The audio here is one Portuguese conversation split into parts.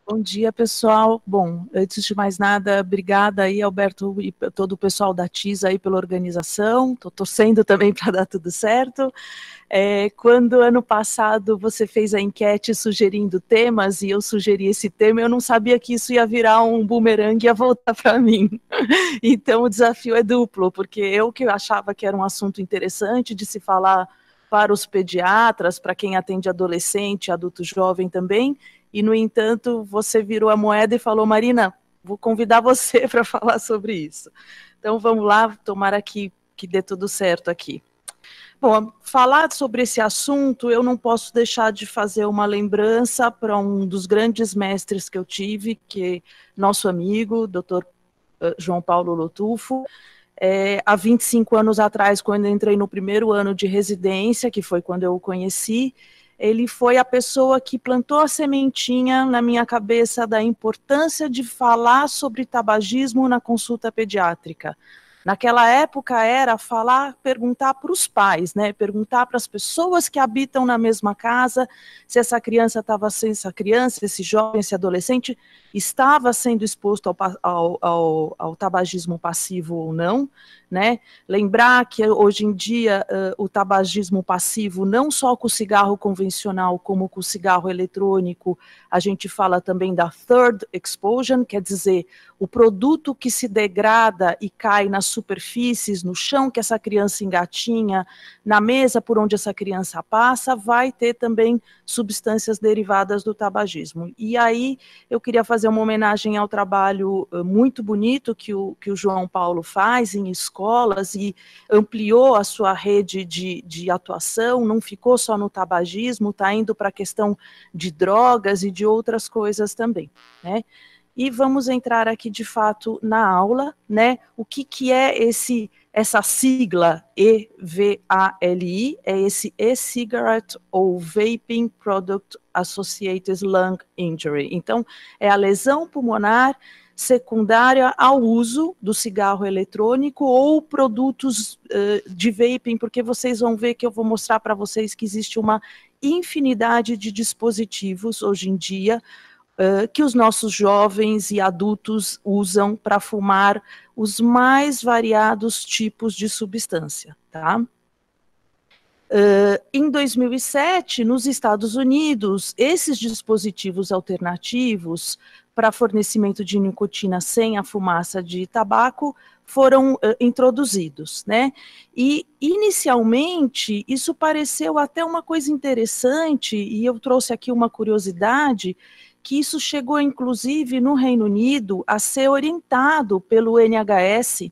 Bom dia, pessoal. Bom, antes de mais nada, obrigada aí, Alberto, e todo o pessoal da TISA aí pela organização. Estou torcendo também para dar tudo certo. Quando ano passado você fez a enquete sugerindo temas e eu sugeri esse tema, eu não sabia que isso ia virar um bumerangue e ia voltar para mim. Então o desafio é duplo, porque eu que achava que era um assunto interessante de se falar para os pediatras, para quem atende adolescente, adulto jovem também, e, no entanto, você virou a moeda e falou, Marina, vou convidar você para falar sobre isso. Então, vamos lá, tomara que dê tudo certo aqui. Bom, falar sobre esse assunto, eu não posso deixar de fazer uma lembrança para um dos grandes mestres que eu tive, que é nosso amigo, Dr. João Paulo Lotufo. Há 25 anos atrás, quando eu entrei no primeiro ano de residência, que foi quando eu o conheci, ele foi a pessoa que plantou a sementinha na minha cabeça da importância de falar sobre tabagismo na consulta pediátrica. Naquela época era falar, perguntar para os pais, né? Perguntar para as pessoas que habitam na mesma casa se essa criança estava sendo, essa criança, esse jovem, esse adolescente estava sendo exposto ao tabagismo passivo ou não, né? Lembrar que hoje em dia o tabagismo passivo, não só com o cigarro convencional, como com o cigarro eletrônico, a gente fala também da third exposure, quer dizer, o produto que se degrada e cai nas superfícies, no chão que essa criança engatinha, na mesa por onde essa criança passa, vai ter também substâncias derivadas do tabagismo. E aí eu queria fazer uma homenagem ao trabalho muito bonito que o João Paulo faz em escolas e ampliou a sua rede de atuação, não ficou só no tabagismo, está indo para a questão de drogas e de outras coisas também, né? E vamos entrar aqui de fato na aula, né? O que é essa sigla EVALI? É esse e-cigarette ou Vaping Product Associated Lung Injury. Então, é a lesão pulmonar secundária ao uso do cigarro eletrônico ou produtos de vaping, porque vocês vão ver que eu vou mostrar para vocês que existe uma infinidade de dispositivos hoje em dia que os nossos jovens e adultos usam para fumar os mais variados tipos de substância, tá? Em 2007, nos Estados Unidos, esses dispositivos alternativos para fornecimento de nicotina sem a fumaça de tabaco foram introduzidos, né? E, inicialmente, isso pareceu até uma coisa interessante, e eu trouxe aqui uma curiosidade, que isso chegou, inclusive, no Reino Unido, a ser orientado pelo NHS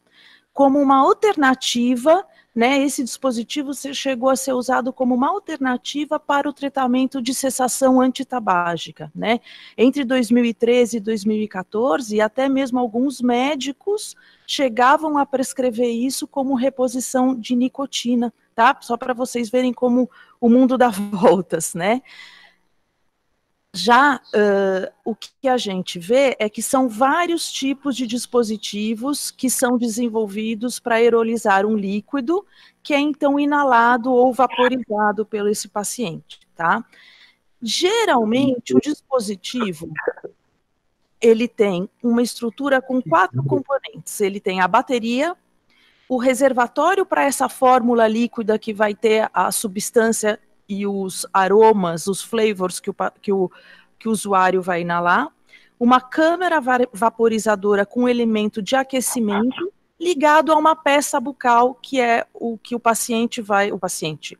como uma alternativa, né? Esse dispositivo chegou a ser usado como uma alternativa para o tratamento de cessação antitabágica, né? Entre 2013 e 2014, até mesmo alguns médicos chegavam a prescrever isso como reposição de nicotina, tá? Só para vocês verem como o mundo dá voltas, né? Já o que a gente vê é que são vários tipos de dispositivos que são desenvolvidos para aerolizar um líquido que é então inalado ou vaporizado pelo esse paciente, tá? Geralmente, o dispositivo, ele tem uma estrutura com 4 componentes. Ele tem a bateria, o reservatório para essa fórmula líquida que vai ter a substância e os aromas, os flavors que o usuário vai inalar, uma câmara vaporizadora com elemento de aquecimento ligado a uma peça bucal que é o que o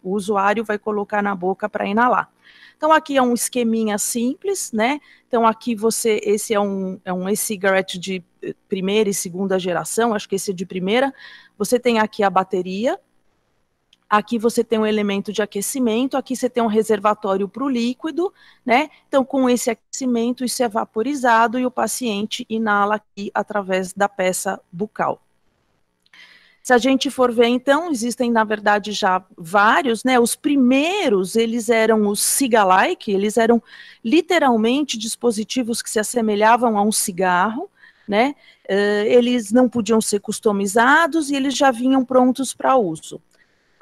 usuário vai colocar na boca para inalar. Então aqui é um esqueminha simples, né? Então aqui esse é um e-cigarette de primeira e segunda geração, acho que esse é de primeira. Você tem aqui a bateria, aqui você tem um elemento de aquecimento, aqui você tem um reservatório para o líquido, né? Então, com esse aquecimento, isso é vaporizado e o paciente inala aqui através da peça bucal. Se a gente for ver, então, existem, na verdade, já vários, né? Os primeiros, eles eram os ciga-like, eles eram literalmente dispositivos que se assemelhavam a um cigarro, né? Eles não podiam ser customizados e eles já vinham prontos para uso.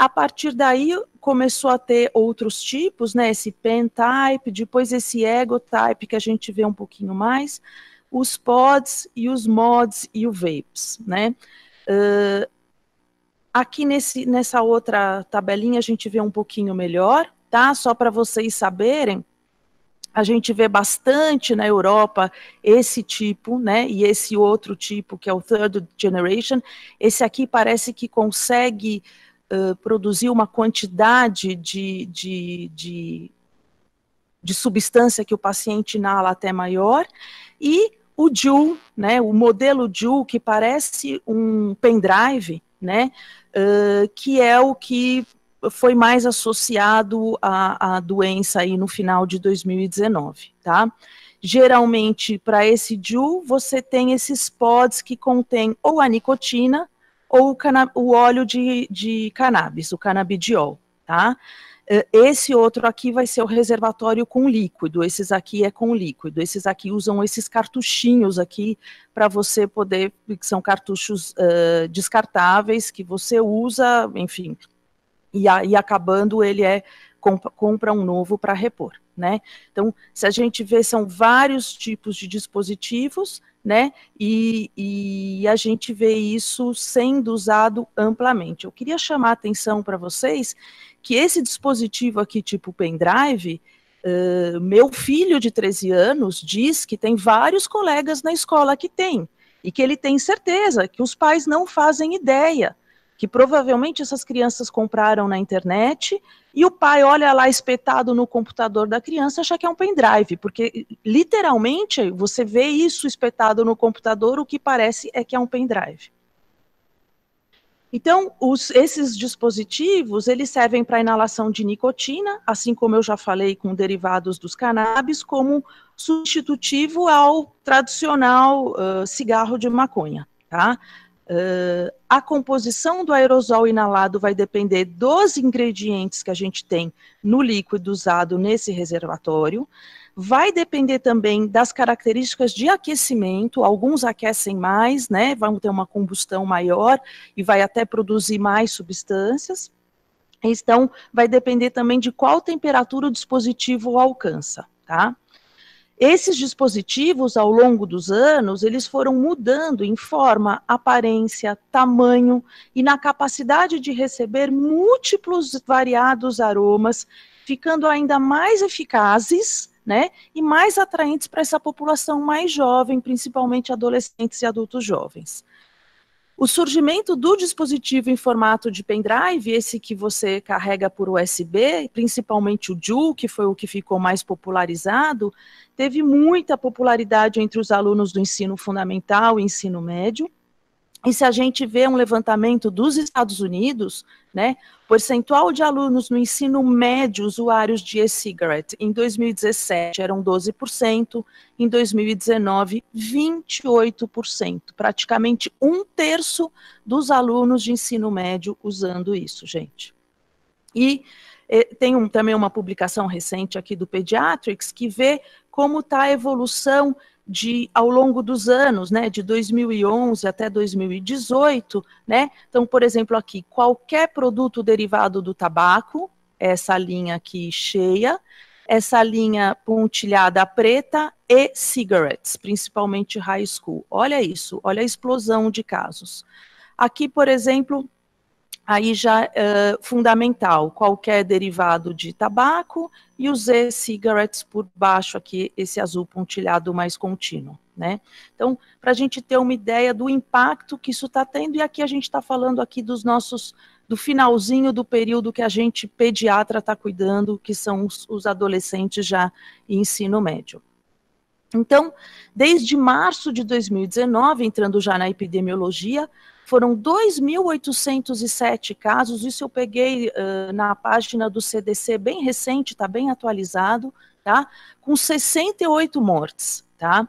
A partir daí, começou a ter outros tipos, né, esse pen type, depois esse ego type, que a gente vê um pouquinho mais, os pods e os mods e o vapes, né. Aqui nessa outra tabelinha a gente vê um pouquinho melhor, tá, só para vocês saberem, a gente vê bastante na Europa esse tipo, né, e esse outro tipo, que é o third generation. Esse aqui parece que consegue produzir uma quantidade de substância que o paciente inala até maior, e o Juul, né, o modelo Juul, que parece um pendrive, né, que é o que foi mais associado à doença aí no final de 2019, tá? Geralmente, para esse Juul, você tem esses pods que contêm ou a nicotina ou o óleo de cannabis, o canabidiol, tá? Esse outro aqui vai ser o reservatório com líquido, esses aqui é com líquido, esses aqui usam esses cartuchinhos aqui para você poder, que são cartuchos descartáveis, que você usa, enfim, e acabando ele compra um novo para repor, né? Então, se a gente vê, são vários tipos de dispositivos, né, e a gente vê isso sendo usado amplamente. Eu queria chamar a atenção para vocês que esse dispositivo aqui, tipo pendrive, meu filho de 13 anos diz que tem vários colegas na escola que tem, e que ele tem certeza que os pais não fazem ideia, que provavelmente essas crianças compraram na internet, e o pai olha lá espetado no computador da criança e acha que é um pendrive, porque literalmente você vê isso espetado no computador, o que parece é que é um pendrive. Então, esses dispositivos, eles servem para inalação de nicotina, assim como eu já falei com derivados dos cannabis, como substitutivo ao tradicional cigarro de maconha, tá? A composição do aerosol inalado vai depender dos ingredientes que a gente tem no líquido usado nesse reservatório, vai depender também das características de aquecimento, alguns aquecem mais, né, vão ter uma combustão maior e vai até produzir mais substâncias, então vai depender também de qual temperatura o dispositivo alcança, tá? Esses dispositivos, ao longo dos anos, eles foram mudando em forma, aparência, tamanho e na capacidade de receber múltiplos variados aromas, ficando ainda mais eficazes, né, e mais atraentes para essa população mais jovem, principalmente adolescentes e adultos jovens. O surgimento do dispositivo em formato de pendrive, esse que você carrega por USB, principalmente o Juul, que foi o que ficou mais popularizado, teve muita popularidade entre os alunos do ensino fundamental e ensino médio. E se a gente vê um levantamento dos Estados Unidos, né, o percentual de alunos no ensino médio usuários de e-cigarette em 2017 eram 12%, em 2019, 28%, praticamente 1/3 dos alunos de ensino médio usando isso, gente. E tem também uma publicação recente aqui do Pediatrics que vê como está a evolução ao longo dos anos, né, de 2011 até 2018, né, então, por exemplo, aqui, qualquer produto derivado do tabaco, essa linha aqui cheia, essa linha pontilhada preta e cigarettes, principalmente high school, olha isso, olha a explosão de casos. Aqui, por exemplo, aí já fundamental, qualquer derivado de tabaco e os e-cigarettes por baixo aqui, esse azul pontilhado mais contínuo, né? Então, para a gente ter uma ideia do impacto que isso está tendo, e aqui a gente está falando aqui do finalzinho do período que a gente, pediatra, está cuidando, que são os adolescentes já em ensino médio. Então, desde março de 2019, entrando já na epidemiologia, foram 2.807 casos, isso eu peguei na página do CDC bem recente, está bem atualizado, tá? Com 68 mortes, tá?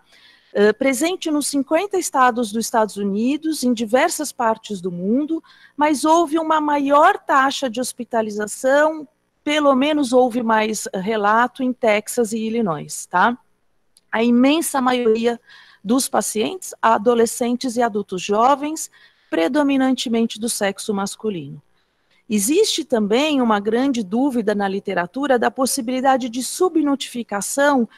Presente nos 50 estados dos Estados Unidos, em diversas partes do mundo, mas houve uma maior taxa de hospitalização, pelo menos houve mais relato em Texas e Illinois, tá? A imensa maioria dos pacientes, adolescentes e adultos jovens, predominantemente do sexo masculino. Existe também uma grande dúvida na literatura da possibilidade de subnotificação,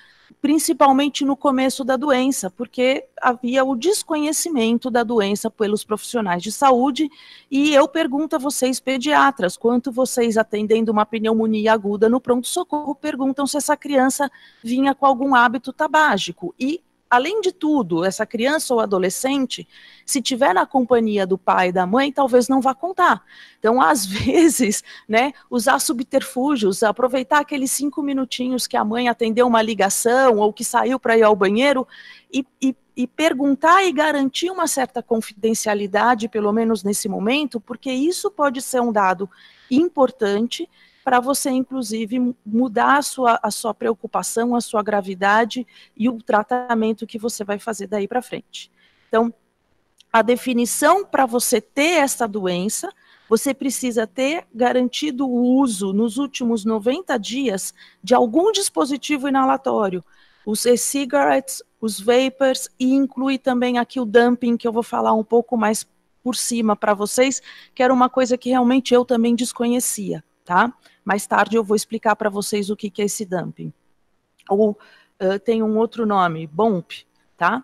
principalmente no começo da doença, porque havia o desconhecimento da doença pelos profissionais de saúde, e eu pergunto a vocês, pediatras, quanto vocês atendendo uma pneumonia aguda no pronto-socorro, perguntam se essa criança vinha com algum hábito tabágico, e além de tudo, essa criança ou adolescente, se tiver na companhia do pai e da mãe, talvez não vá contar. Então, às vezes, né, usar subterfúgios, aproveitar aqueles 5 minutinhos que a mãe atendeu uma ligação ou que saiu para ir ao banheiro e perguntar e garantir uma certa confidencialidade, pelo menos nesse momento, porque isso pode ser um dado importante para você, inclusive, mudar a sua preocupação, a sua gravidade e o tratamento que você vai fazer daí para frente. Então, a definição para você ter essa doença, você precisa ter garantido o uso nos últimos 90 dias de algum dispositivo inalatório, os e-cigarettes, os vapors, e inclui também aqui o dumping, que eu vou falar um pouco mais por cima para vocês, que era uma coisa que realmente eu também desconhecia, tá? Mais tarde eu vou explicar para vocês o que é esse dumping. Ou tem um outro nome, BOMP, tá?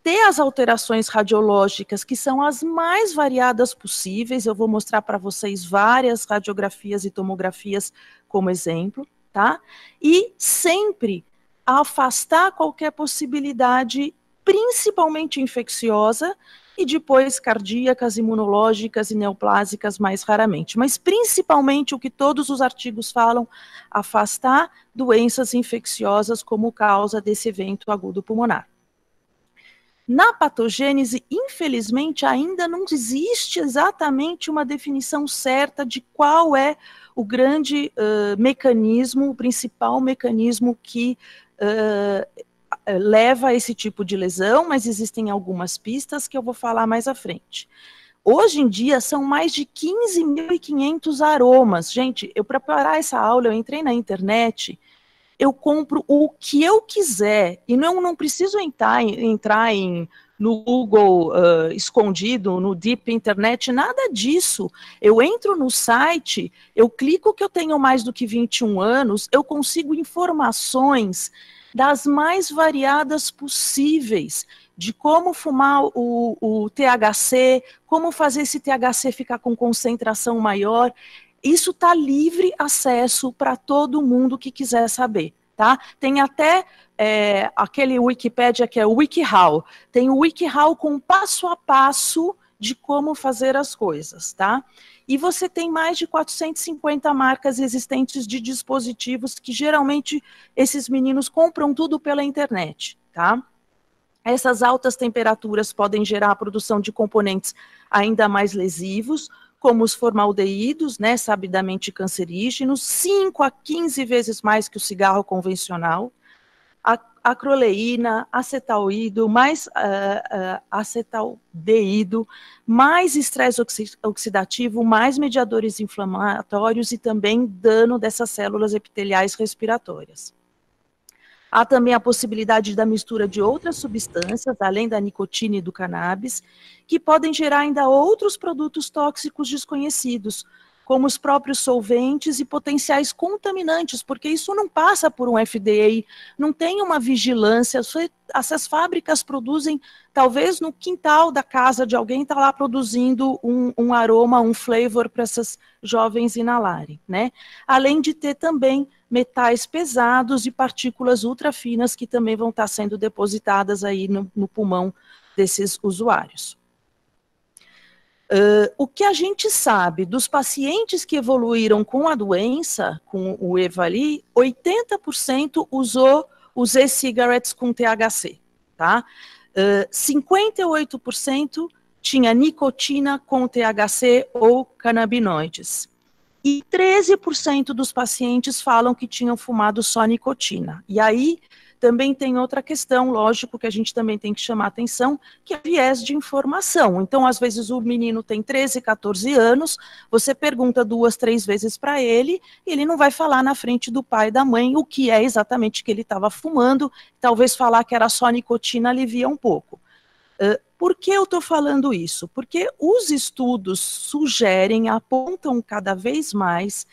Ter as alterações radiológicas, que são as mais variadas possíveis, eu vou mostrar para vocês várias radiografias e tomografias como exemplo, tá? E sempre afastar qualquer possibilidade, principalmente infecciosa, e depois cardíacas, imunológicas e neoplásicas mais raramente. Mas principalmente o que todos os artigos falam, afastar doenças infecciosas como causa desse evento agudo pulmonar. Na patogênese, infelizmente, ainda não existe exatamente uma definição certa de qual é o grande mecanismo, o principal mecanismo que leva a esse tipo de lesão, mas existem algumas pistas que eu vou falar mais à frente. Hoje em dia, são mais de 15.500 aromas. Gente, eu para preparar essa aula, eu entrei na internet, eu compro o que eu quiser, e não preciso entrar no Google escondido, no Deep Internet, nada disso. Eu entro no site, eu clico que eu tenho mais do que 21 anos, eu consigo informações das mais variadas possíveis, de como fumar o THC, como fazer esse THC ficar com concentração maior. Isso está livre acesso para todo mundo que quiser saber, tá? Tem até aquele Wikipédia que é o WikiHow. Tem o WikiHow com passo a passo de como fazer as coisas, tá? E você tem mais de 450 marcas existentes de dispositivos que geralmente esses meninos compram tudo pela internet, tá? Essas altas temperaturas podem gerar a produção de componentes ainda mais lesivos, como os formaldeídos, né, sabidamente cancerígenos, 5 a 15 vezes mais que o cigarro convencional, a acroleína, acetaldeído, mais estresse oxidativo, mais mediadores inflamatórios e também dano dessas células epiteliais respiratórias. Há também a possibilidade da mistura de outras substâncias, além da nicotina e do cannabis, que podem gerar ainda outros produtos tóxicos desconhecidos, como os próprios solventes e potenciais contaminantes, porque isso não passa por um FDA, não tem uma vigilância, essas fábricas produzem, talvez no quintal da casa de alguém está lá produzindo um aroma, um flavor para essas jovens inalarem, né? Além de ter também metais pesados e partículas ultrafinas que também vão estar sendo depositadas aí no pulmão desses usuários. O que a gente sabe dos pacientes que evoluíram com a doença, com o EVALI, 80% usou os e-cigarettes com THC, tá? 58% tinha nicotina com THC ou canabinoides. E 13% dos pacientes falam que tinham fumado só nicotina. E aí também tem outra questão, lógico, que a gente também tem que chamar atenção, que é viés de informação. Então, às vezes, o menino tem 13, 14 anos, você pergunta 2, 3 vezes para ele, e ele não vai falar na frente do pai e da mãe o que é exatamente que ele estava fumando, talvez falar que era só nicotina alivia um pouco. Por que eu estou falando isso? Porque os estudos sugerem, apontam cada vez mais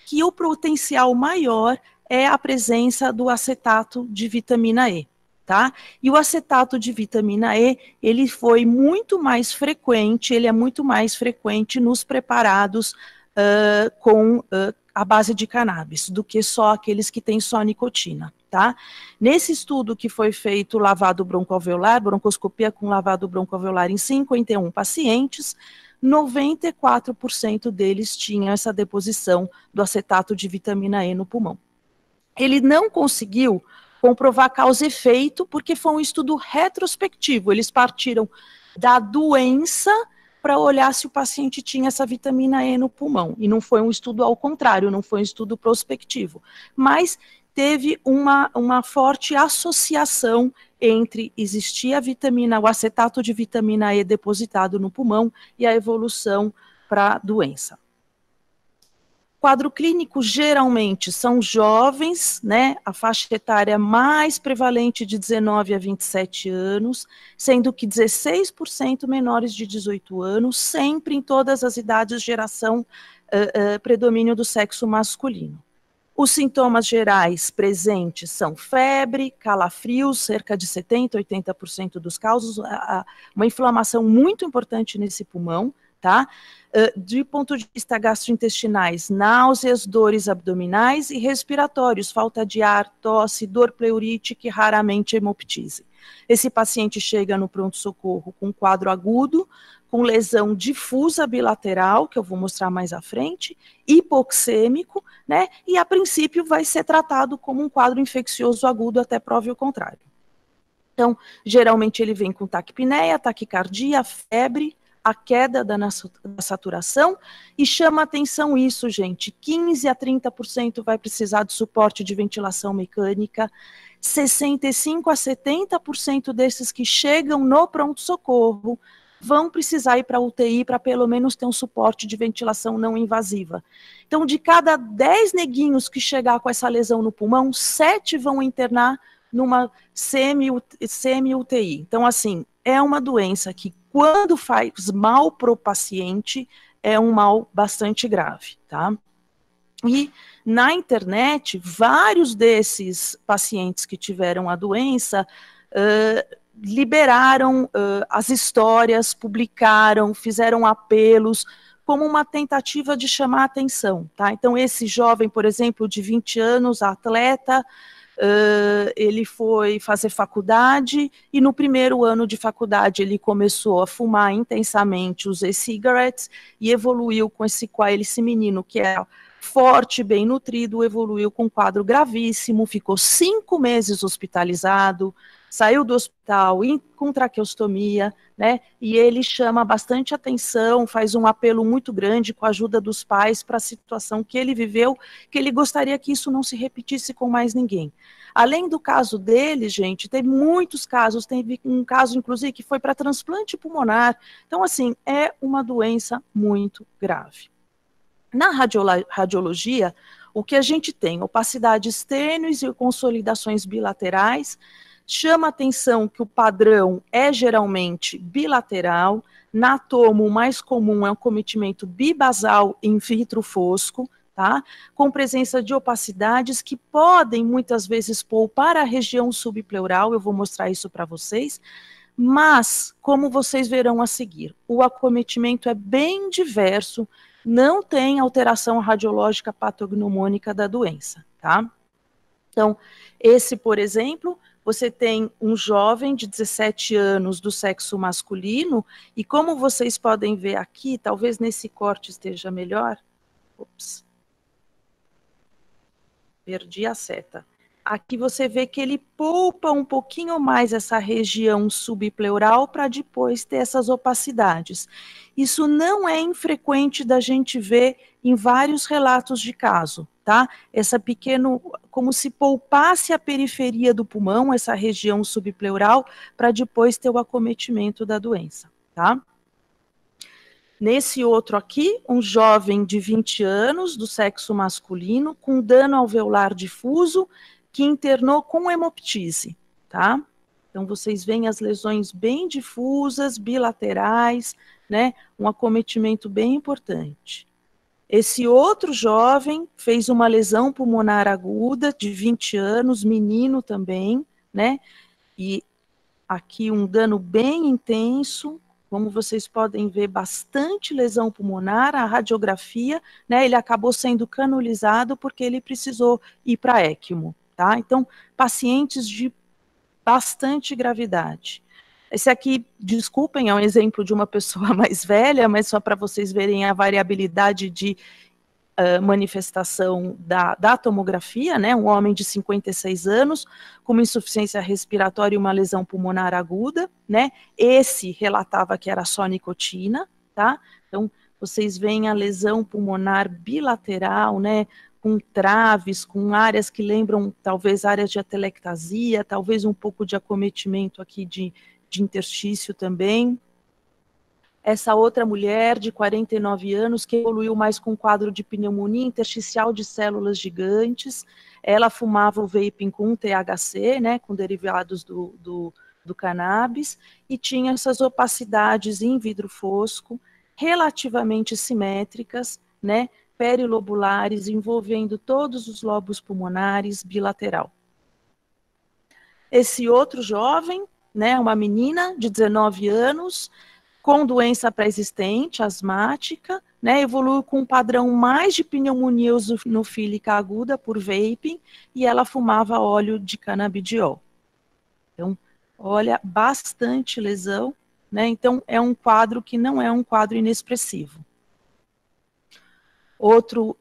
que o potencial maior é a presença do acetato de vitamina E, tá? E o acetato de vitamina E, ele foi muito mais frequente, ele é muito mais frequente nos preparados com a base de cannabis, do que só aqueles que têm só nicotina, tá? Nesse estudo que foi feito lavado broncoalveolar, broncoscopia com lavado broncoalveolar em 51 pacientes, 94% deles tinham essa deposição do acetato de vitamina E no pulmão. Ele não conseguiu comprovar causa e efeito, porque foi um estudo retrospectivo, eles partiram da doença para olhar se o paciente tinha essa vitamina E no pulmão, e não foi um estudo ao contrário, não foi um estudo prospectivo, mas teve uma forte associação entre existir o acetato de vitamina E depositado no pulmão e a evolução para a doença. Quadro clínico geralmente são jovens, né, a faixa etária mais prevalente de 19 a 27 anos, sendo que 16% menores de 18 anos, sempre em todas as idades, geração, predomínio do sexo masculino. Os sintomas gerais presentes são febre, calafrios, cerca de 70%, 80% dos casos, uma inflamação muito importante nesse pulmão, tá? De ponto de vista gastrointestinais, náuseas, dores abdominais e respiratórios, falta de ar, tosse, dor pleurítica e raramente hemoptise. Esse paciente chega no pronto-socorro com quadro agudo, com lesão difusa bilateral, que eu vou mostrar mais à frente, hipoxêmico, né, e a princípio vai ser tratado como um quadro infeccioso agudo até prova o contrário. Então, geralmente ele vem com taquipneia, taquicardia, febre, a queda da saturação, e chama atenção isso, gente, 15 a 30% vai precisar de suporte de ventilação mecânica, 65 a 70% desses que chegam no pronto-socorro vão precisar ir para a UTI para pelo menos ter um suporte de ventilação não invasiva. Então, de cada 10 neguinhos que chegar com essa lesão no pulmão, 7 vão internar numa semi-UTI. Então, assim, é uma doença que, quando faz mal para o paciente, é um mal bastante grave, tá? E na internet, vários desses pacientes que tiveram a doença liberaram as histórias, publicaram, fizeram apelos, como uma tentativa de chamar a atenção, tá? Então, esse jovem, por exemplo, de 20 anos, atleta, ele foi fazer faculdade, e no primeiro ano de faculdade ele começou a fumar intensamente os e-cigarettes, e evoluiu com esse menino que é forte, bem nutrido, evoluiu com um quadro gravíssimo, ficou 5 meses hospitalizado, saiu do hospital com traqueostomia, né, e ele chama bastante atenção, faz um apelo muito grande com a ajuda dos pais para a situação que ele viveu, que ele gostaria que isso não se repetisse com mais ninguém. Além do caso dele, gente, tem muitos casos, teve um caso, inclusive, que foi para transplante pulmonar. Então, assim, é uma doença muito grave. Na radiologia, o que a gente tem? Opacidades tênues e consolidações bilaterais. Chama atenção que o padrão é geralmente bilateral. Na tomo, o mais comum é um cometimento bibasal in vitro fosco, tá? Com presença de opacidades que podem, muitas vezes, poupar a região subpleural. Eu vou mostrar isso para vocês. Mas, como vocês verão a seguir, o acometimento é bem diverso, não tem alteração radiológica patognomônica da doença, tá? Então, esse, por exemplo, você tem um jovem de 17 anos do sexo masculino, e como vocês podem ver aqui, talvez nesse corte esteja melhor. Ops. Perdi a seta. Aqui você vê que ele poupa um pouquinho mais essa região subpleural para depois ter essas opacidades. Isso não é infrequente da gente ver em vários relatos de caso, tá? Essa pequeno, como se poupasse a periferia do pulmão, essa região subpleural, para depois ter o acometimento da doença, tá? Nesse outro aqui, um jovem de 20 anos, do sexo masculino, com dano alveolar difuso, que internou com hemoptise, tá? Então, vocês veem as lesões bem difusas, bilaterais, né? Um acometimento bem importante. Esse outro jovem fez uma lesão pulmonar aguda, de 20 anos, menino também, né? E aqui um dano bem intenso, como vocês podem ver, bastante lesão pulmonar, a radiografia, né? Ele acabou sendo canulizado porque ele precisou ir para ECMO, tá? Então, pacientes de bastante gravidade. Esse aqui, desculpem, é um exemplo de uma pessoa mais velha, mas só para vocês verem a variabilidade de manifestação da tomografia, né, um homem de 56 anos, com uma insuficiência respiratória e uma lesão pulmonar aguda, né, esse relatava que era só nicotina, tá, então vocês veem a lesão pulmonar bilateral, né, com traves, com áreas que lembram talvez áreas de atelectasia, talvez um pouco de acometimento aqui de interstício também. Essa outra mulher de 49 anos, que evoluiu mais com um quadro de pneumonia intersticial de células gigantes, ela fumava o vaping com THC, né, com derivados do cannabis, e tinha essas opacidades em vidro fosco, relativamente simétricas, né, perilobulares, envolvendo todos os lobos pulmonares, bilateral. Esse outro jovem, né, uma menina de 19 anos, com doença pré-existente, asmática, né, evoluiu com um padrão mais de pneumonia eosinofílica aguda por vaping, e ela fumava óleo de canabidiol. Então, olha, bastante lesão, né, então é um quadro que não é um quadro inexpressivo. Outro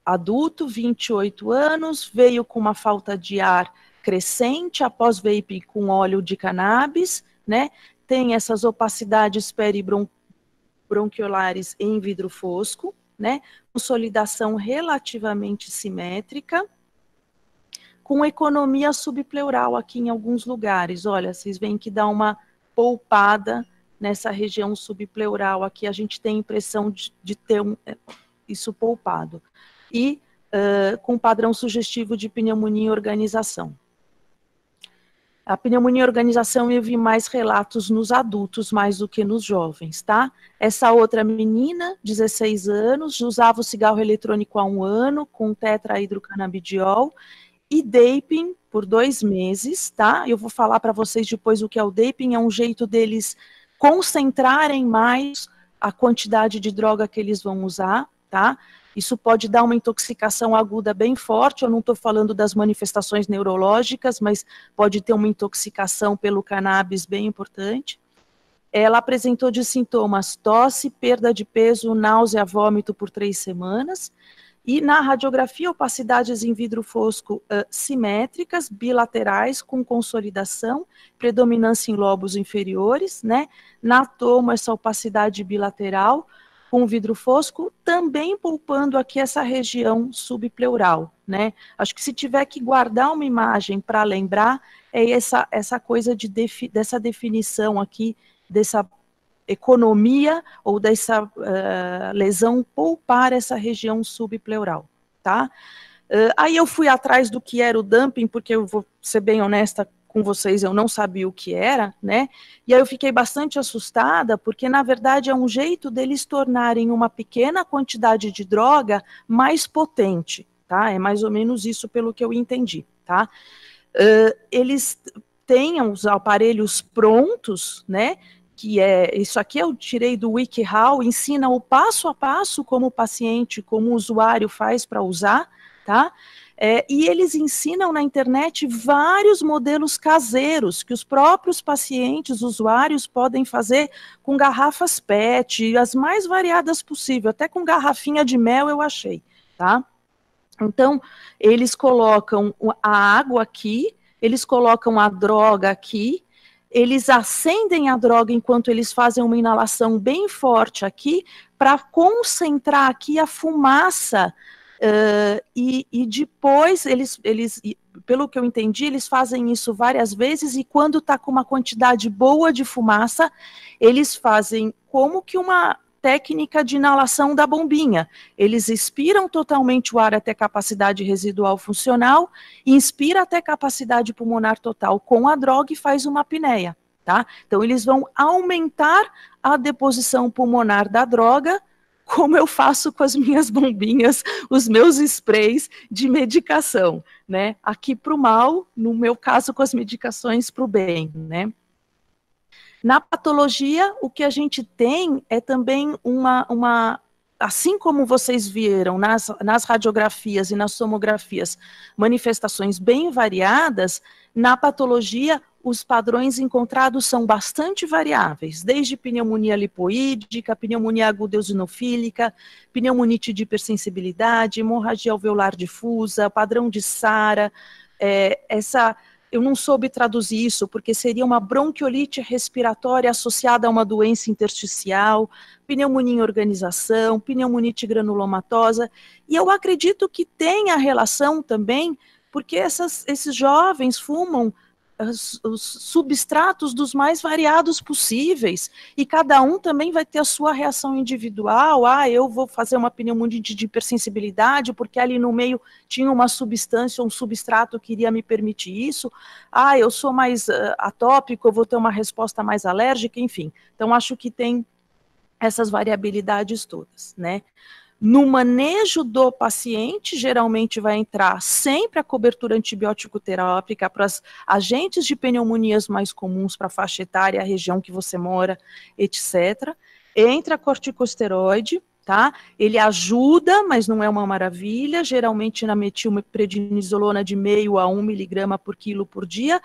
adulto, 28 anos, veio com uma falta de ar crescente após vaping com óleo de cannabis, né, tem essas opacidades peribronquiolares em vidro fosco, né, consolidação relativamente simétrica, com economia subpleural aqui em alguns lugares. Olha, vocês veem que dá uma poupada nessa região subpleural, aqui a gente tem a impressão de ter isso poupado. E com padrão sugestivo de pneumonia em organização. A pneumonia em organização eu vi mais relatos nos adultos, mais do que nos jovens, tá? Essa outra menina, 16 anos, usava o cigarro eletrônico há 1 ano, com tetrahidrocanabidiol, e daping por 2 meses, tá? Eu vou falar para vocês depois o que é o daping, é um jeito deles concentrarem mais a quantidade de droga que eles vão usar, tá? Isso pode dar uma intoxicação aguda bem forte, eu não estou falando das manifestações neurológicas, mas pode ter uma intoxicação pelo cannabis bem importante. Ela apresentou de sintomas tosse, perda de peso, náusea, vômito por 3 semanas, e na radiografia, opacidades em vidro fosco simétricas, bilaterais, com consolidação, predominância em lobos inferiores, né? Na tomo, essa opacidade bilateral, com vidro fosco, também poupando aqui essa região subpleural, né? Acho que se tiver que guardar uma imagem para lembrar, é essa coisa dessa definição aqui, dessa economia ou dessa lesão poupar essa região subpleural, tá? Aí eu fui atrás do que era o dumping, porque eu vou ser bem honesta com vocês, eu não sabia o que era, né? E aí eu fiquei bastante assustada, porque na verdade é um jeito deles tornarem uma pequena quantidade de droga mais potente, tá? É mais ou menos isso pelo que eu entendi, tá? Eles têm os aparelhos prontos, né? Que é, isso aqui eu tirei do WikiHow, ensina o passo a passo como o paciente, como o usuário faz para usar, tá? E eles ensinam na internet vários modelos caseiros que os próprios pacientes, usuários, podem fazer com garrafas PET, as mais variadas possível, até com garrafinha de mel eu achei, tá? Então, eles colocam a água aqui, eles colocam a droga aqui, eles acendem a droga enquanto eles fazem uma inalação bem forte aqui, para concentrar aqui a fumaça. E depois, eles, pelo que eu entendi, eles fazem isso várias vezes, e quando está com uma quantidade boa de fumaça, eles fazem como que técnica de inalação da bombinha. Eles expiram totalmente o ar até capacidade residual funcional, inspira até capacidade pulmonar total com a droga e faz uma apneia, tá? Então, eles vão aumentar a deposição pulmonar da droga, como eu faço com as minhas bombinhas, os meus sprays de medicação, né? Aqui para o mal, no meu caso, com as medicações para o bem, né? Na patologia, o que a gente tem é também assim como vocês viram nas radiografias e nas tomografias, manifestações bem variadas, na patologia, os padrões encontrados são bastante variáveis, desde pneumonia lipoídica, pneumonia aguda eosinofílica, pneumonite de hipersensibilidade, hemorragia alveolar difusa, padrão de SARA, eu não soube traduzir isso, porque seria uma bronquiolite respiratória associada a uma doença intersticial, pneumonia em organização, pneumonite granulomatosa, e eu acredito que tem a relação também, porque esses jovens fumam os substratos dos mais variados possíveis, e cada um também vai ter a sua reação individual. Eu vou fazer uma pneumonite de hipersensibilidade, porque ali no meio tinha uma substância, um substrato que iria me permitir isso. Eu sou mais atópico, eu vou ter uma resposta mais alérgica, enfim. Então, acho que tem essas variabilidades todas, né? No manejo do paciente, geralmente vai entrar sempre a cobertura antibiótico terápica para os agentes de pneumonias mais comuns para a faixa etária, a região que você mora, etc. Entra corticosteroide, tá? Ele ajuda, mas não é uma maravilha, geralmente na metilprednisolona de meio a 1 miligrama por quilo por dia.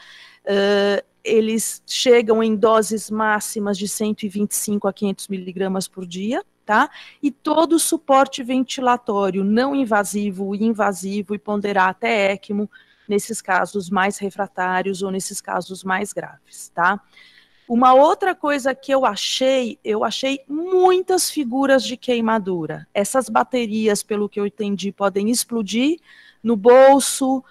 Eles chegam em doses máximas de 125 a 500 miligramas por dia, tá? E todo o suporte ventilatório não invasivo, invasivo e ponderar até ECMO, nesses casos mais refratários ou nesses casos mais graves, tá? Uma outra coisa que eu achei muitas figuras de queimadura. Essas baterias, pelo que eu entendi, podem explodir no bolso,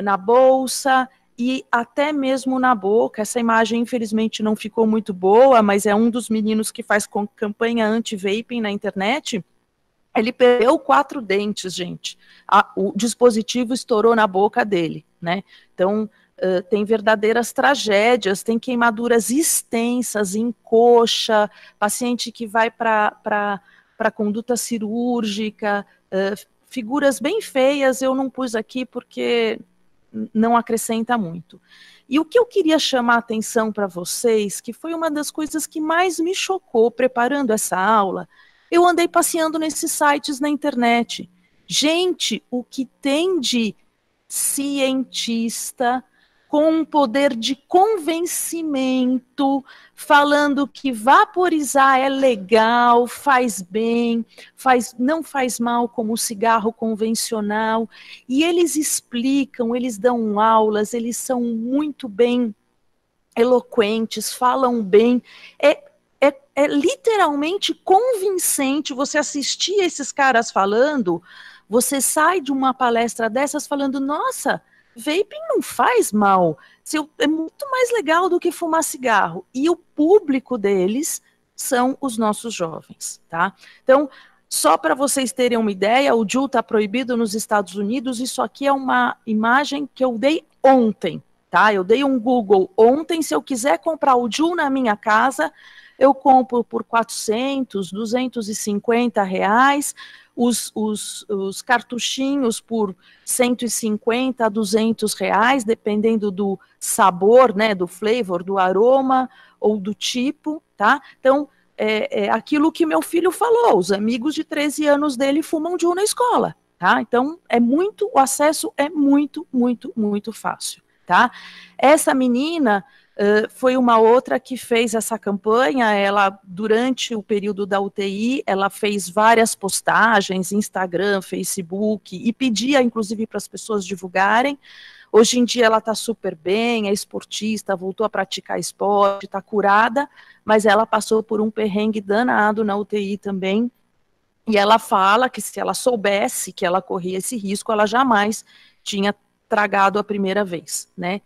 na bolsa, e até mesmo na boca. Essa imagem, infelizmente, não ficou muito boa, mas é um dos meninos que faz campanha anti-vaping na internet. Ele perdeu 4 dentes, gente. O dispositivo estourou na boca dele, né? Então, tem verdadeiras tragédias, tem queimaduras extensas em coxa, paciente que vai para conduta cirúrgica, figuras bem feias, eu não pus aqui porque não acrescenta muito. E o que eu queria chamar a atenção para vocês, que foi uma das coisas que mais me chocou preparando essa aula, eu andei passeando nesses sites na internet. Gente, o que tem de cientista com um poder de convencimento, falando que vaporizar é legal, faz bem, não faz mal como o cigarro convencional, e eles explicam, eles dão aulas, eles são muito bem eloquentes, falam bem, é literalmente convincente você assistir esses caras falando, você sai de uma palestra dessas falando, nossa, vaping não faz mal, é muito mais legal do que fumar cigarro. E o público deles são os nossos jovens, tá? Então, só para vocês terem uma ideia, o JUUL está proibido nos Estados Unidos, isso aqui é uma imagem que eu dei ontem, tá? Eu dei um Google ontem, se eu quiser comprar o JUUL na minha casa, eu compro por 400, 250 reais, os cartuchinhos por 150 a 200 reais, dependendo do sabor, né, do flavor, do aroma ou do tipo, tá? Então, é aquilo que meu filho falou, os amigos de 13 anos dele fumam JUUL na escola, tá? Então, o acesso é muito, muito, muito fácil, tá? Essa menina foi uma outra que fez essa campanha, ela, durante o período da UTI, ela fez várias postagens, Instagram, Facebook, e pedia, inclusive, para as pessoas divulgarem. Hoje em dia ela está super bem, é esportista, voltou a praticar esporte, está curada, mas ela passou por um perrengue danado na UTI também, e ela fala que se ela soubesse que ela corria esse risco, ela jamais tinha tragado a primeira vez, né?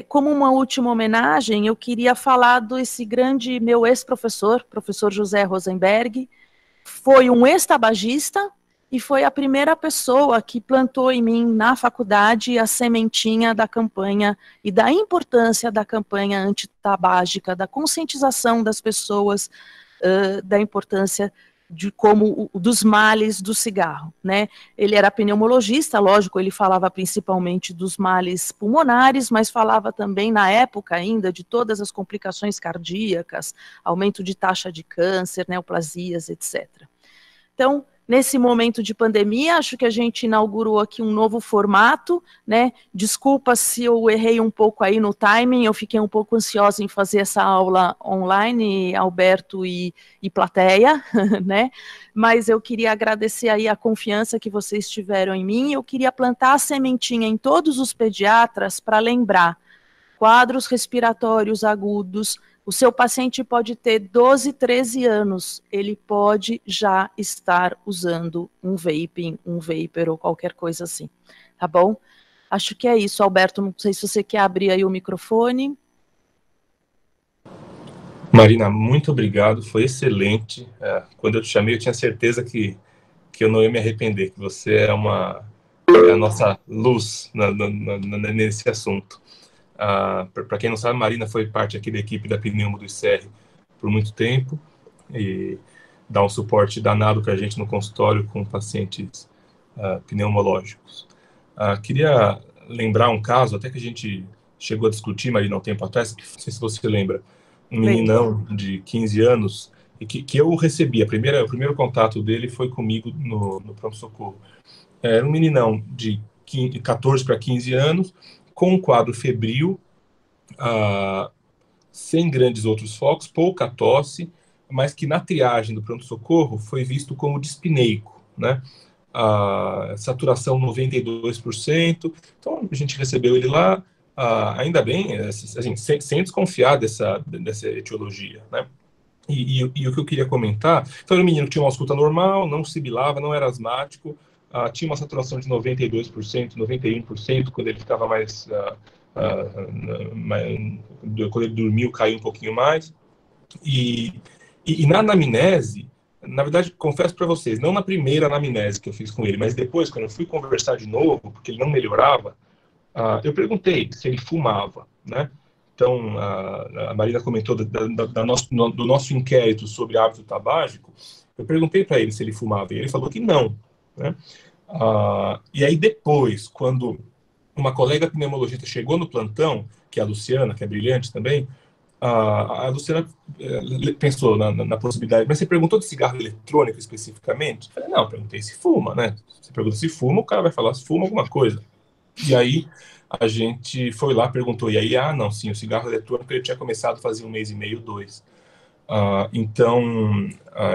Como uma última homenagem, eu queria falar desse grande meu ex-professor, professor José Rosenberg. Foi um ex-tabagista e foi a primeira pessoa que plantou em mim, na faculdade, a sementinha da campanha e da importância da campanha antitabágica, da conscientização das pessoas, da importância dos males do cigarro, né? Ele era pneumologista, lógico, ele falava principalmente dos males pulmonares, mas falava também, na época ainda, de todas as complicações cardíacas, aumento de taxa de câncer, neoplasias, etc. Então, nesse momento de pandemia, acho que a gente inaugurou aqui um novo formato, né? Desculpa se eu errei um pouco aí no timing, eu fiquei um pouco ansiosa em fazer essa aula online, Alberto e plateia, né? Mas eu queria agradecer aí a confiança que vocês tiveram em mim, eu queria plantar a sementinha em todos os pediatras para lembrar: quadros respiratórios agudos, o seu paciente pode ter 12, 13 anos, ele pode já estar usando um vaping, um vapor ou qualquer coisa assim, tá bom? Acho que é isso, Alberto, não sei se você quer abrir aí o microfone. Marina, muito obrigado, foi excelente. Quando eu te chamei, eu tinha certeza que eu não ia me arrepender, que você é a nossa luz nesse assunto. Para quem não sabe, a Marina foi parte aqui da equipe da Pneumo do ICR por muito tempo e dá um suporte danado para a gente no consultório com pacientes pneumológicos. Queria lembrar um caso, até que a gente chegou a discutir, Marina, há um tempo atrás, não sei se você lembra, um meninão de 15 anos, e que eu recebi, o primeiro contato dele foi comigo no pronto-socorro. Era um meninão de 14 para 15 anos, com um quadro febril, sem grandes outros focos, pouca tosse, mas que na triagem do pronto-socorro foi visto como dispneico, né? Saturação 92%, então a gente recebeu ele lá, ainda bem, assim, sem desconfiar dessa etiologia, né? E o que eu queria comentar, então, o menino tinha uma ausculta normal, não sibilava, não era asmático, tinha uma saturação de 92%, 91%, quando ele ficava mais, quando ele dormiu, caiu um pouquinho mais. E na anamnese, na verdade, confesso para vocês, não na primeira anamnese que eu fiz com ele, mas depois, quando eu fui conversar de novo, porque ele não melhorava, eu perguntei se ele fumava, né? Então, a Marina comentou do nosso inquérito sobre hábito tabágico. Eu perguntei para ele se ele fumava, e ele falou que não, né? E aí depois, quando uma colega pneumologista chegou no plantão, que é a Luciana, que é brilhante também, a Luciana pensou na possibilidade, mas você perguntou de cigarro eletrônico especificamente? Eu falei, não, perguntei se fuma, né? Você pergunta se fuma, o cara vai falar se fuma alguma coisa. E aí a gente foi lá, perguntou, e aí, não, sim, o cigarro eletrônico ele tinha começado fazia 1 mês e meio, 2. Então,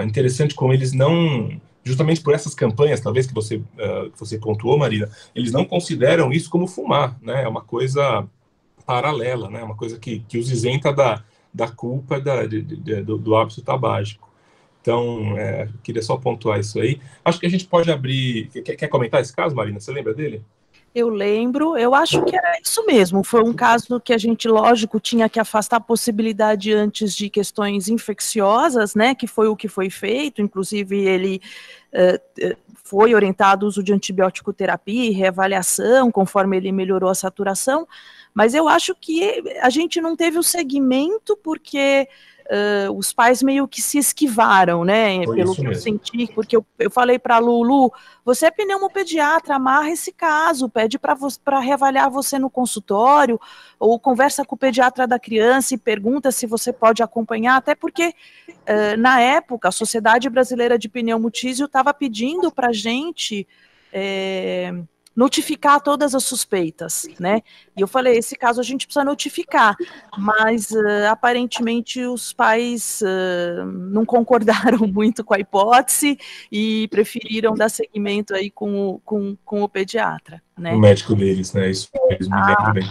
interessante como eles não, justamente por essas campanhas, talvez que você pontuou, Marina, eles não consideram isso como fumar, né? É uma coisa paralela, né? Uma coisa que os isenta da culpa do hábito tabágico. Então, queria só pontuar isso aí. Acho que a gente pode abrir... Quer comentar esse caso, Marina? Você lembra dele? Eu lembro, eu acho que era isso mesmo, foi um caso que a gente, lógico, tinha que afastar a possibilidade antes de questões infecciosas, né, que foi o que foi feito, inclusive ele foi orientado ao uso de antibiótico terapia e reavaliação, conforme ele melhorou a saturação, mas eu acho que a gente não teve o segmento porque os pais meio que se esquivaram, né, pelo que eu senti, porque eu falei para a Lulu, você é pneumopediatra, amarra esse caso, pede para reavaliar você no consultório, ou conversa com o pediatra da criança e pergunta se você pode acompanhar, até porque, na época, a Sociedade Brasileira de Pneumotísio estava pedindo para a gente notificar todas as suspeitas, né? E eu falei, esse caso a gente precisa notificar, mas aparentemente os pais não concordaram muito com a hipótese e preferiram dar seguimento aí com o pediatra, né? O médico deles, né? Isso mesmo, me lembro bem.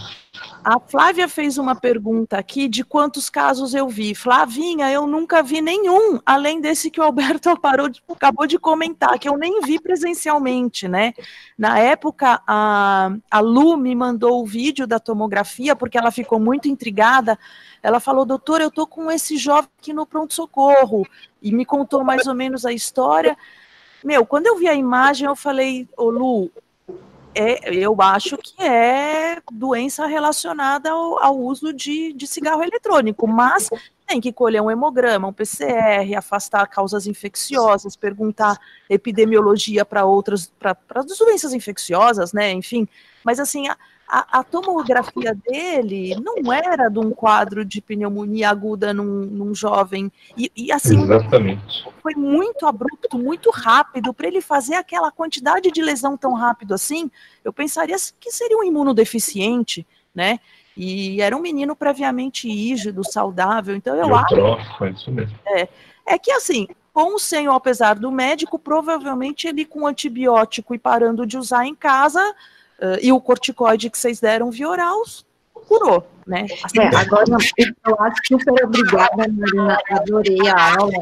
A Flávia fez uma pergunta aqui de quantos casos eu vi. Flavinha, eu nunca vi nenhum, além desse que o Alberto acabou de comentar, que eu nem vi presencialmente, né? Na época, a Lu me mandou o vídeo da tomografia, porque ela ficou muito intrigada. Ela falou, doutor, eu tô com esse jovem aqui no pronto-socorro, e me contou mais ou menos a história. Meu, quando eu vi a imagem, eu falei, ô Lu, eu acho que é doença relacionada ao uso de cigarro eletrônico, mas tem que colher um hemograma, um PCR, afastar causas infecciosas, perguntar epidemiologia para as doenças infecciosas, né? Enfim, mas assim, a tomografia dele não era de um quadro de pneumonia aguda num jovem, e assim, exatamente. Foi muito abrupto, muito rápido, para ele fazer aquela quantidade de lesão tão rápido assim, eu pensaria que seria um imunodeficiente, né? E era um menino previamente rígido, saudável, então eu acho... É isso mesmo. É que assim, com ou sem ou apesar do médico, provavelmente ele com antibiótico e parando de usar em casa, e o corticoide que vocês deram via oral, curou, né? Assim, Agora, eu acho super obrigada, Marina, adorei a aula,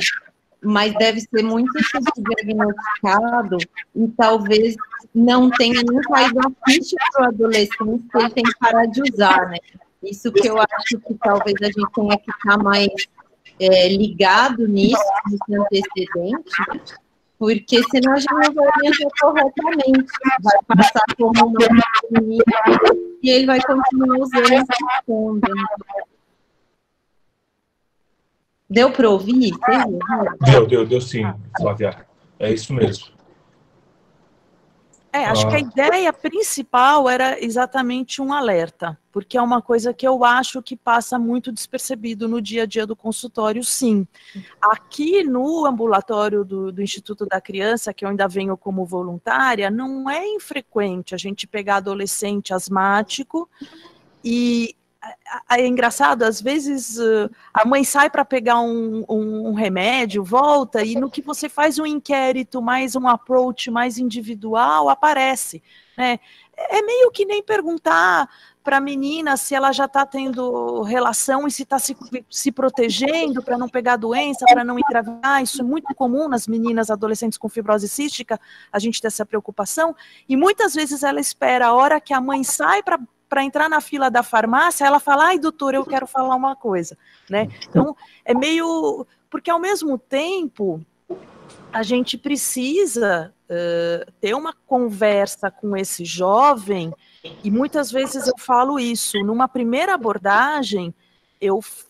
mas deve ser muito diagnosticado e talvez não tenha nem caído a ficha para o adolescente que ele tem que parar de usar, né? Isso que eu acho que talvez a gente tenha que estar mais ligado nisso, nesse antecedente, porque senão a gente não vai orientar corretamente, vai passar como um menino e ele vai continuar usando esse fundo, né? Deu para ouvir? Deu sim, Flávia. É isso mesmo. Acho que a ideia principal era exatamente um alerta, porque é uma coisa que eu acho que passa muito despercebido no dia a dia do consultório, sim. Aqui no ambulatório do Instituto da Criança, que eu ainda venho como voluntária, não é infrequente a gente pegar adolescente asmático e... É engraçado, às vezes a mãe sai para pegar um remédio, volta, e no que você faz um inquérito, mais um approach mais individual, aparece, né? É meio que nem perguntar para a menina se ela já está tendo relação e se está se protegendo para não pegar doença, para não engravidar. Isso é muito comum nas meninas adolescentes com fibrose cística, a gente ter essa preocupação, e muitas vezes ela espera a hora que a mãe sai para entrar na fila da farmácia, ela fala, ai, doutor, eu quero falar uma coisa, né? Então, é meio... Porque, ao mesmo tempo, a gente precisa ter uma conversa com esse jovem, e muitas vezes eu falo isso, numa primeira abordagem,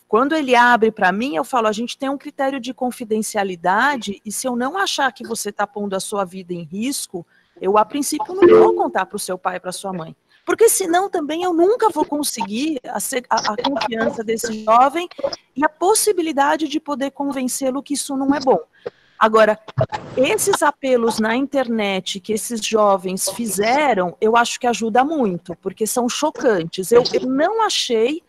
quando ele abre para mim, eu falo, a gente tem um critério de confidencialidade, e se eu não achar que você está pondo a sua vida em risco, eu, a princípio, não vou contar para o seu pai e para sua mãe. Porque senão também eu nunca vou conseguir a confiança desse jovem e a possibilidade de poder convencê-lo que isso não é bom. Agora, esses apelos na internet que esses jovens fizeram, eu acho que ajuda muito, porque são chocantes. Eu não achei,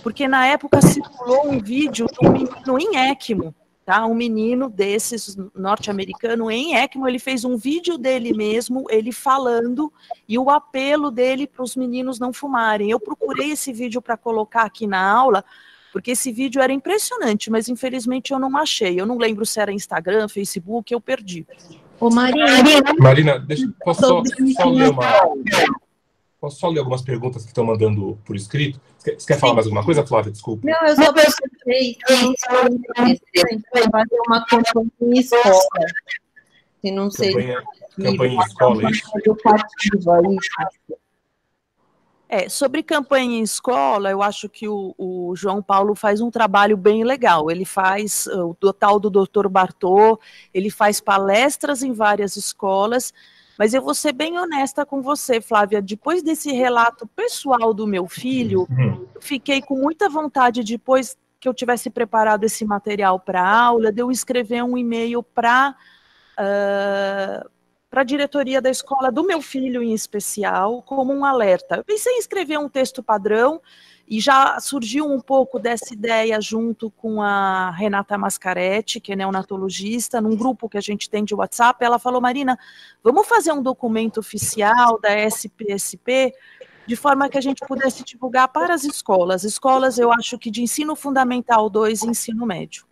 porque na época circulou um vídeo de um menino em ECMO, tá? Um menino desses norte-americano em ECMO, ele fez um vídeo dele mesmo, ele falando, e o apelo dele para os meninos não fumarem. Eu procurei esse vídeo para colocar aqui na aula, porque esse vídeo era impressionante, mas infelizmente eu não achei. Eu não lembro se era Instagram, Facebook, eu perdi. Ô, Marina, posso só ler algumas perguntas que estão mandando por escrito? Você quer falar mais alguma coisa, Flávia? Desculpa. Não, eu só pensei que fazer uma campanha em escola. Se não sei. Campanha em escola, isso? Educativa, isso. Sobre campanha em escola, eu acho que o João Paulo faz um trabalho bem legal. Ele faz o tal do Dr. Bartô, ele faz palestras em várias escolas, mas eu vou ser bem honesta com você, Flávia, depois desse relato pessoal do meu filho, eu fiquei com muita vontade, depois que eu tivesse preparado esse material para a aula, de eu escrever um e-mail para a diretoria da escola do meu filho em especial, como um alerta. Eu pensei em escrever um texto padrão, e já surgiu um pouco dessa ideia junto com a Renata Mascaretti, que é neonatologista, num grupo que a gente tem de WhatsApp. Ela falou: Marina, vamos fazer um documento oficial da SPSP, de forma que a gente pudesse divulgar para as escolas. Escolas, eu acho que de ensino fundamental 2 e ensino médio.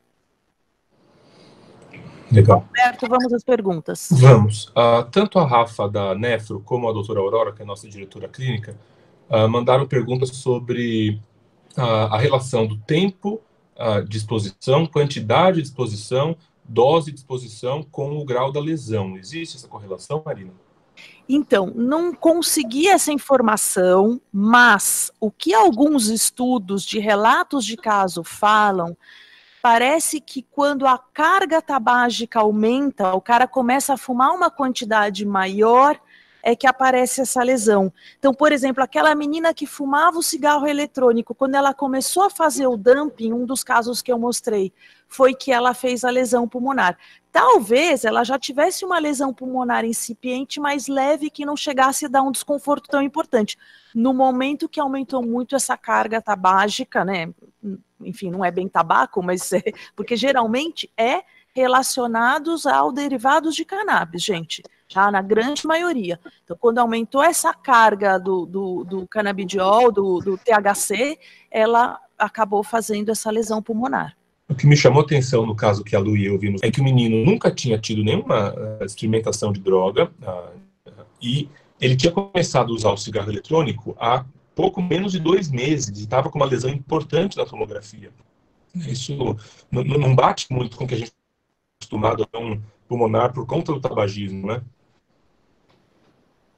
Legal. Roberto, vamos às perguntas. Vamos. Tanto a Rafa da Nefro como a doutora Aurora, que é a nossa diretora clínica, mandaram perguntas sobre a relação do tempo de exposição, quantidade de exposição, dose de exposição com o grau da lesão. Existe essa correlação, Marina? Então, não consegui essa informação, mas o que alguns estudos de relatos de caso falam, parece que quando a carga tabágica aumenta, o cara começa a fumar uma quantidade maior, é que aparece essa lesão. Então, por exemplo, aquela menina que fumava o cigarro eletrônico, quando ela começou a fazer o dumping, um dos casos que eu mostrei, foi que ela fez a lesão pulmonar. Talvez ela já tivesse uma lesão pulmonar incipiente, mais leve, que não chegasse a dar um desconforto tão importante. No momento que aumentou muito essa carga tabágica, né? Enfim, não é bem tabaco, mas porque geralmente é relacionados ao derivados de cannabis, gente, tá? Na grande maioria. Então, quando aumentou essa carga do canabidiol, do THC, ela acabou fazendo essa lesão pulmonar. O que me chamou atenção no caso que a Lu e eu vimos é que o menino nunca tinha tido nenhuma experimentação de droga e ele tinha começado a usar o cigarro eletrônico há pouco menos de 2 meses e estava com uma lesão importante na tomografia. Isso não bate muito com o que a gente é acostumado a um pulmonar por conta do tabagismo, né?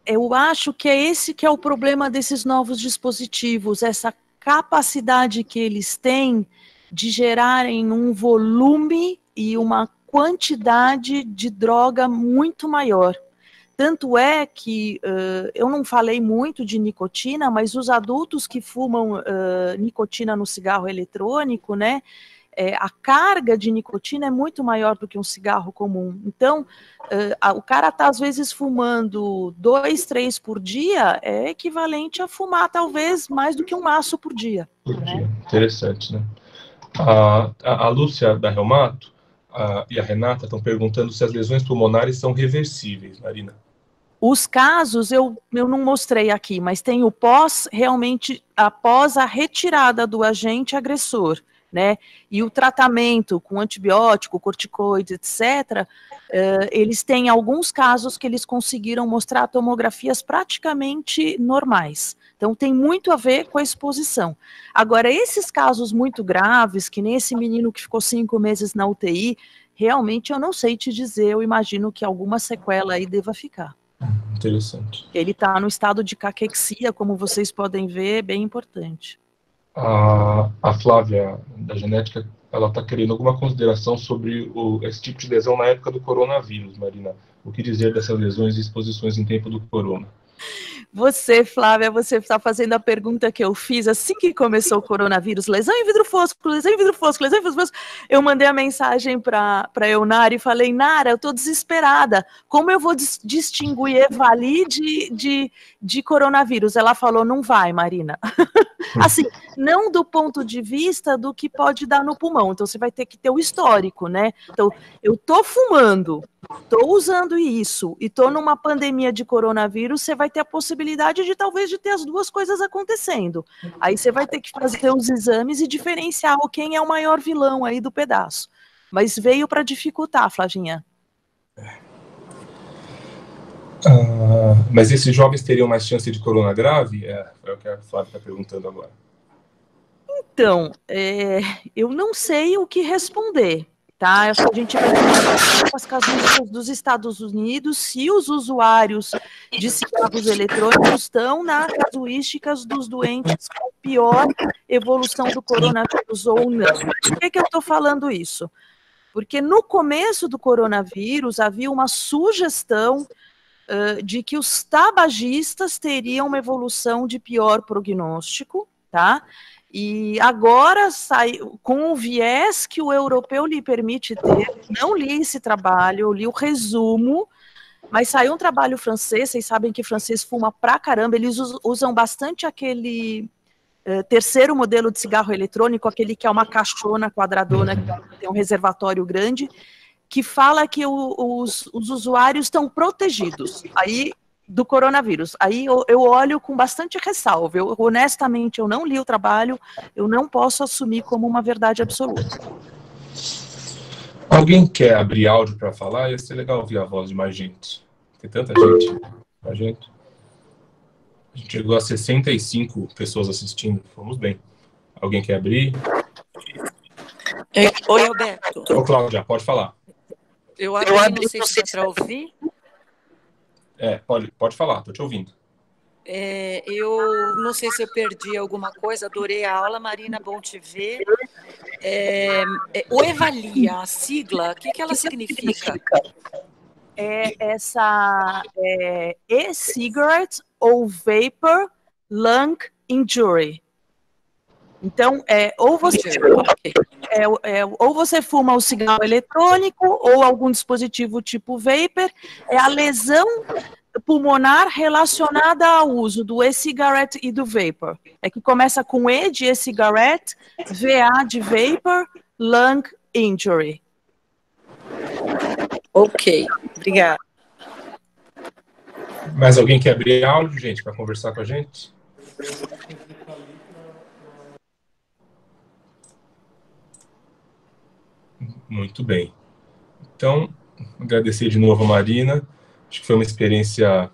Eu acho que é esse que é o problema desses novos dispositivos, essa capacidade que eles têm de gerarem um volume e uma quantidade de droga muito maior. Tanto é que eu não falei muito de nicotina, mas os adultos que fumam nicotina no cigarro eletrônico, né, a carga de nicotina é muito maior do que um cigarro comum. Então, o cara está, às vezes, fumando 2, 3 por dia, é equivalente a fumar, talvez, mais do que um maço por dia. Por dia. Interessante, né? A Lúcia da Reumato e a Renata estão perguntando se as lesões pulmonares são reversíveis, Marina. Os casos eu não mostrei aqui, mas tem o pós, realmente, após a retirada do agente agressor, né? E o tratamento com antibiótico, corticoide, etc., eles têm alguns casos que eles conseguiram mostrar tomografias praticamente normais. Então, tem muito a ver com a exposição. Agora, esses casos muito graves, que nem esse menino que ficou 5 meses na UTI, realmente eu não sei te dizer, eu imagino que alguma sequela aí deva ficar. Interessante. Ele está no estado de caquexia, como vocês podem ver, bem importante. A Flávia, da genética, ela está querendo alguma consideração sobre esse tipo de lesão na época do coronavírus, Marina. O que dizer dessas lesões e exposições em tempo do corona? Você, Flávia, você está fazendo a pergunta que eu fiz assim que começou o coronavírus, lesão em vidro fosco, lesão em vidro fosco, lesão em vidro fosco. Eu mandei a mensagem para Eunara e falei: Nara, eu estou desesperada, como eu vou distinguir Evali de coronavírus? Ela falou: não vai, Marina. Assim, não do ponto de vista do que pode dar no pulmão, então você vai ter que ter o histórico, né? Então, eu tô fumando, tô usando isso, e tô numa pandemia de coronavírus, você vai ter a possibilidade de talvez de ter as duas coisas acontecendo. Aí você vai ter que fazer os exames e diferenciar quem é o maior vilão aí do pedaço. Mas veio para dificultar, Flavinha. Mas esses jovens teriam mais chance de corona grave? É o que a Flávia está perguntando agora. Então, eu não sei o que responder, tá? Acho que a gente vai ter com as casuísticas dos Estados Unidos se os usuários de cigarros eletrônicos estão nas casuísticas dos doentes com pior evolução do coronavírus ou não. Por que eu estou falando isso? Porque no começo do coronavírus havia uma sugestão de que os tabagistas teriam uma evolução de pior prognóstico, tá? E agora sai com o viés que o europeu lhe permite ter. Não li esse trabalho, eu li o resumo, mas saiu um trabalho francês, vocês sabem que francês fuma pra caramba, eles usam bastante aquele terceiro modelo de cigarro eletrônico, aquele que é uma caixona quadradona, que tem um reservatório grande, que fala que os usuários estão protegidos aí do coronavírus. Aí eu olho com bastante ressalva. Honestamente, eu não li o trabalho, eu não posso assumir como uma verdade absoluta. Alguém quer abrir áudio para falar? Ia ser legal ouvir a voz de mais gente. Tem tanta gente com a gente. A gente chegou a 65 pessoas assistindo. Fomos bem. Alguém quer abrir? Oi, Alberto. Ô, Cláudia, pode falar. Eu abri, não sei se dá para ouvir. Pode falar, estou te ouvindo. Eu não sei se eu perdi alguma coisa, adorei a aula, Marina, bom te ver. O Evalia, a sigla, o que ela significa? E-cigarette ou vapor lung injury. Então, ou você fuma o cigarro eletrônico ou algum dispositivo tipo vapor, é a lesão pulmonar relacionada ao uso do e-cigarette e do vapor. É que começa com E de e-cigarette, VA de vapor, lung injury. Ok, obrigada. Mais alguém quer abrir áudio, gente, para conversar com a gente? Muito bem. Então, agradecer de novo a Marina. Acho que foi uma experiência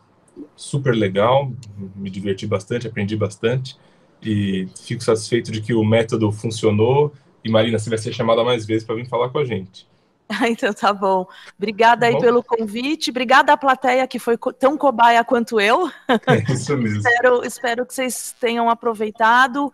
super legal, me diverti bastante, aprendi bastante e fico satisfeito de que o método funcionou. E Marina, você vai ser chamada mais vezes para vir falar com a gente. Então tá bom. Obrigada aí pelo convite. Obrigada à plateia que foi tão cobaia quanto eu. É isso mesmo. Espero que vocês tenham aproveitado.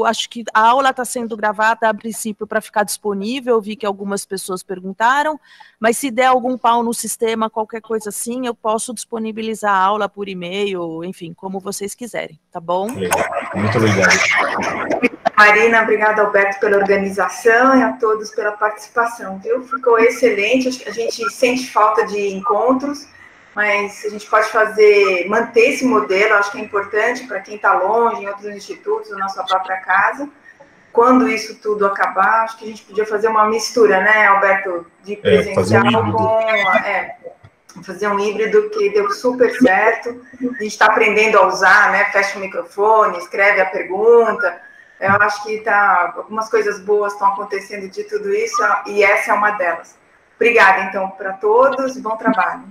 Acho que a aula está sendo gravada a princípio para ficar disponível. Eu vi que algumas pessoas perguntaram, mas se der algum pau no sistema, qualquer coisa assim, eu posso disponibilizar a aula por e-mail, enfim, como vocês quiserem, tá bom? Muito obrigado. Marina, obrigada, Alberto, pela organização e a todos pela participação. Ficou excelente, a gente sente falta de encontros, mas a gente pode manter esse modelo, acho que é importante para quem está longe, em outros institutos, na nossa própria casa. Quando isso tudo acabar, acho que a gente podia fazer uma mistura, né, Alberto, de presencial fazer um híbrido que deu super certo. A gente está aprendendo a usar, né, fecha o microfone, escreve a pergunta. Eu acho que algumas coisas boas estão acontecendo de tudo isso, e essa é uma delas. Obrigada, então, para todos, bom trabalho.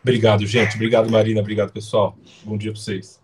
Obrigado, gente. Obrigado, Marina. Obrigado, pessoal. Bom dia para vocês.